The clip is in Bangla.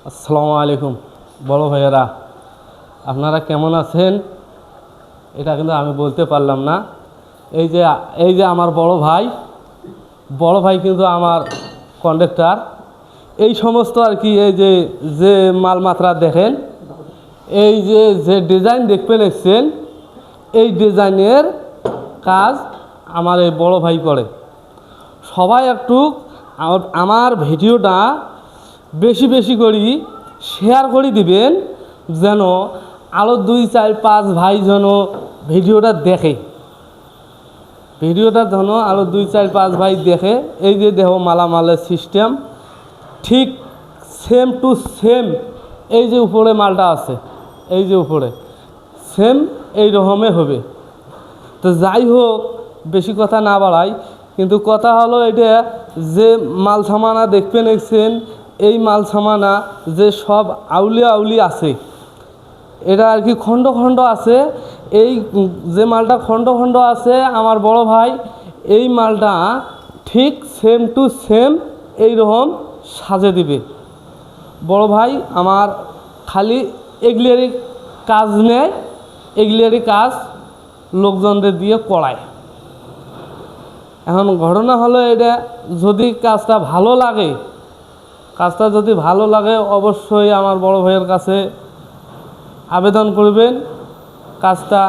আসসালামু আলাইকুম বড় ভাইয়েরা, আপনারা কেমন আছেন? এটা কিন্তু আমি বলতে পারলাম না। এই যে আমার বড় ভাই কিন্তু আমার কন্ডাক্টর। এই সমস্ত আর কি, এই যে যে মালমাত্রা দেখেন, এই যে ডিজাইন দেখতে এসছেন, এই ডিজাইনের কাজ আমার এই বড় ভাই করে। সবাই একটু আমার ভিডিওটা বেশি বেশি করি শেয়ার করে দিবেন, যেন আরও 2-4-5 ভাই যেন ভিডিওটা দেখে। ভিডিওটা যেন আরও 2-4-5 ভাই দেখে। এই যে দেখো মালামালের সিস্টেম ঠিক সেম টু সেম। এই যে উপরে মালটা আছে, এই যে উপরে সেম এই রকমই হবে। তো যাই হোক, বেশি কথা না বাড়াই, কিন্তু কথা হলো এটা যে মাল সামানা দেখতে নিচ্ছেন, এই মাল সামানা যে সব আউলি আছে, এটা আর কি খণ্ড খণ্ড আছে। এই যে মালটা খণ্ড খণ্ড আছে, আমার বড় ভাই এই মালটা ঠিক সেম টু সেম এই রকম সাজে দিবে। বড় ভাই আমার খালি এগুলিরই কাজ নেয়, এগুলিরই কাজ লোকজনদের দিয়ে করায়। এখন ঘটনা হলো এটা, যদি কাজটা ভালো লাগে অবশ্যই আমার বড় ভাইয়ের কাছে আবেদন করবেন কাজটা